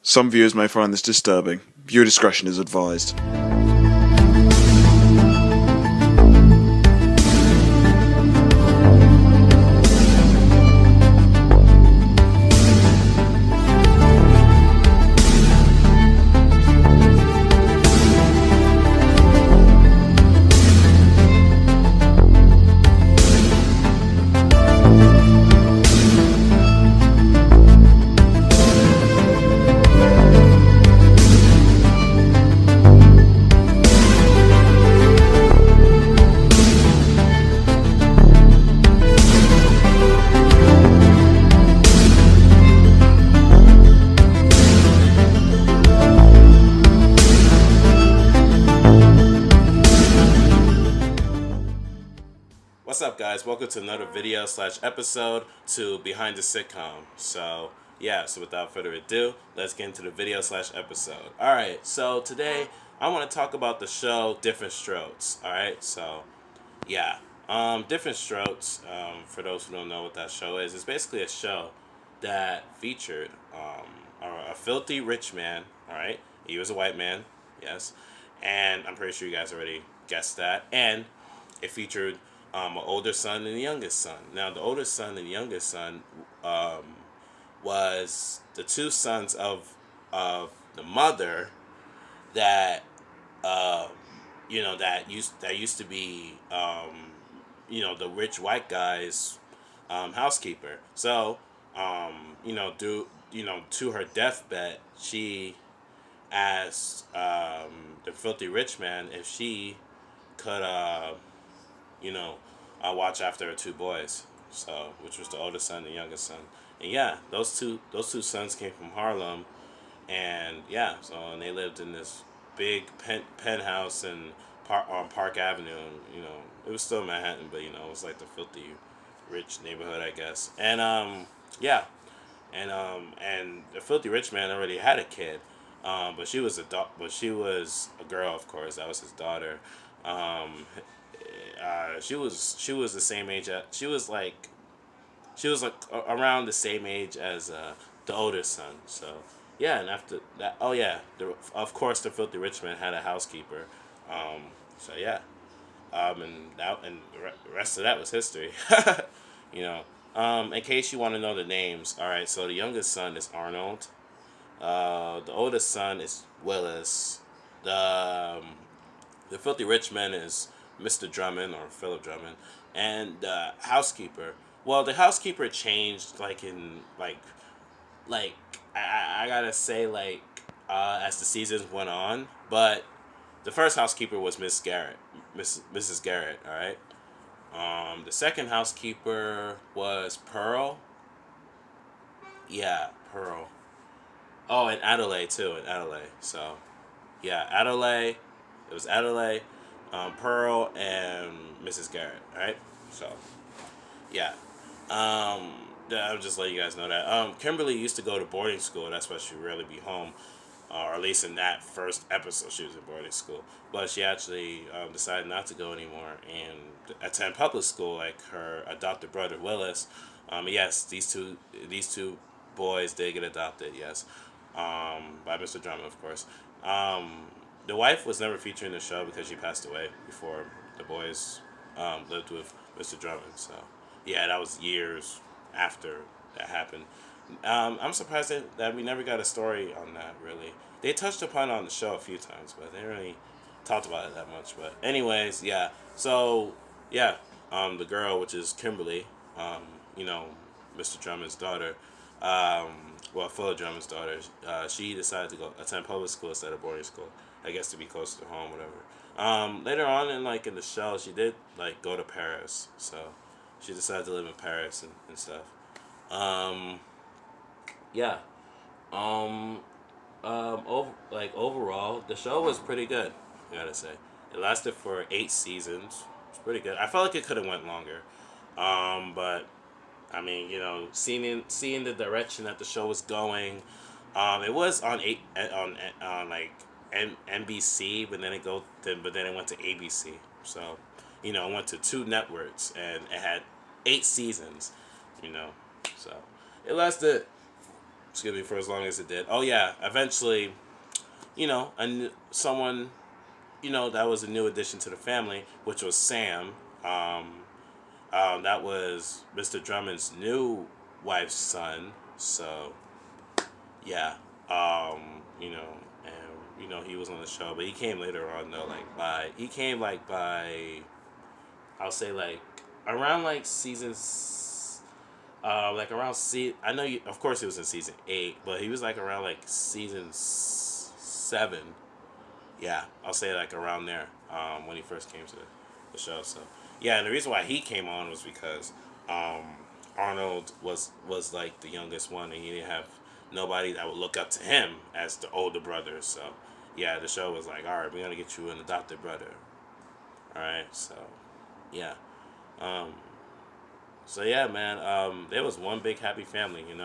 Some viewers may find this disturbing. Viewer discretion is advised. What's up, guys? Welcome to another video / episode to Behind the Sitcom. So without further ado, let's get into the video / episode. Alright, so today I want to talk about the show Diff'rent Strokes. Alright, so Diff'rent Strokes, for those who don't know what that show is, it's basically a show that featured a filthy rich man. Alright, he was a white man, yes, and I'm pretty sure you guys already guessed that, and it featured an older son and a youngest son. Now, the oldest son and the youngest son was the two sons of the mother that that used to be the rich white guy's housekeeper. So to her deathbed, she asked the filthy rich man if she could watch after her two boys. So, which was the oldest son and the youngest son. And yeah, those two sons came from Harlem, and and they lived in this big penthouse on Park Avenue. And, it was still Manhattan, but it was like the filthy rich neighborhood, I guess. And and the filthy rich man already had a kid, but she was a girl, of course. That was his daughter. She was the same age. She was like around the same age as the older son. So and after that, of course the filthy rich man had a housekeeper. And the rest of that was history. In case you want to know the names, all right. So the youngest son is Arnold. The oldest son is Willis. The filthy rich man is Mr. Drummond, or Philip Drummond, and the housekeeper. Well, the housekeeper changed I gotta say, as the seasons went on, but the first housekeeper was Mrs. Garrett. All right. The second housekeeper was Pearl. Yeah, Pearl. Oh, and Adelaide too. And Adelaide. So, Adelaide. It was Adelaide, Pearl, and Mrs. Garrett. Right. So, I'll just let you guys know that. Kimberly used to go to boarding school. That's why she'd rarely be home, or at least in that first episode, she was in boarding school. But she actually decided not to go anymore and attend public school like her adopted brother Willis. Yes, these two boys did get adopted. Yes, by Mr. Drummond, of course. The wife was never featured in the show because she passed away before the boys lived with Mr. Drummond. So that was years after that happened. I'm surprised that we never got a story on that, really. They touched upon it on the show a few times, but they didn't really talked about it that much. But anyways, so the girl, which is Kimberly, Mr. Drummond's daughter, Philip Drummond's daughter, she decided to go attend public school instead of boarding school, I guess, to be closer to home, whatever. Later on in the show, she did go to Paris, so she decided to live in Paris and stuff. Overall, the show was pretty good, I gotta say. It lasted for 8 seasons. It's pretty good. I felt like it could have went longer, but I mean, seeing the direction that the show was going, it was on NBC, but then it went to ABC. So, it went to 2 networks, and it had 8 seasons. So it lasted excuse me, for as long as it did. Oh yeah, eventually, someone, that was a new addition to the family, which was Sam. Um, that was Mr. Drummond's new wife's son. So yeah, and he was on the show, but he came later on though. He came by, I'll say around seasons. I know of course he was in season 8, but he was around season 7. Yeah, I'll say around there, when he first came to the show. So yeah, and the reason why he came on was because um, Arnold was the youngest one, and he didn't have nobody that would look up to him as the older brother. So yeah, the show was all right, we're gonna get you an adopted brother. All right, so yeah. Um, so yeah, man. There was one big happy family. um,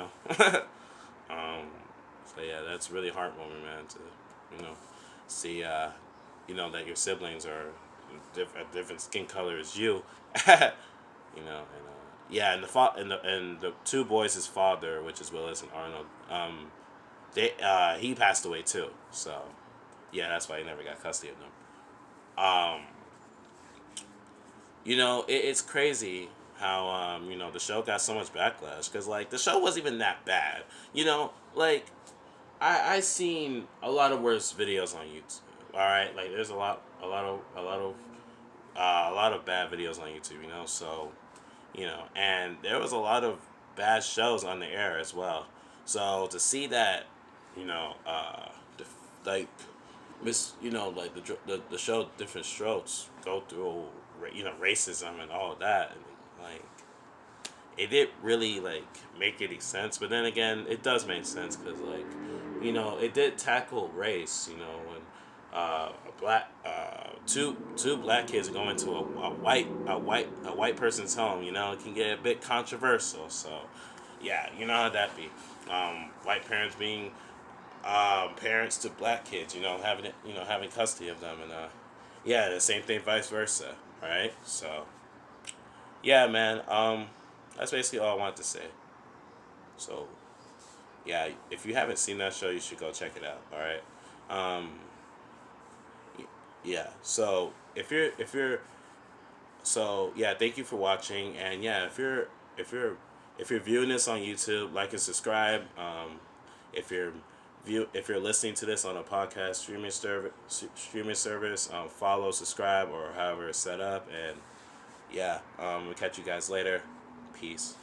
so yeah, that's really heartwarming, man. To see that your siblings are a different skin color as you. Yeah, and the two boys' father, which is Willis and Arnold. He passed away too. So yeah, that's why he never got custody of them. Um, it's crazy how the show got so much backlash because the show wasn't even that bad. Like I seen a lot of worse videos on YouTube. All right, there's a lot of bad videos on YouTube. So and there was a lot of bad shows on the air as well. So to see that, you know, the, like miss, the show Different Strokes go through, racism and all of that, and like it didn't really make any sense. But then again, it does make sense because it did tackle race. When a black two black kids go into a white person's home, it can get a bit controversial. So yeah, you know how that be. White parents being parents to black kids, having custody of them, and yeah, the same thing vice versa, right? So yeah, man. That's basically all I wanted to say. So, yeah, if you haven't seen that show, you should go check it out. All right. Um, yeah. So yeah, thank you for watching, and yeah, if you're viewing this on YouTube, like and subscribe. If you're if you're listening to this on a podcast streaming service, follow, subscribe, or however it's set up, and yeah, we'll catch you guys later. Peace.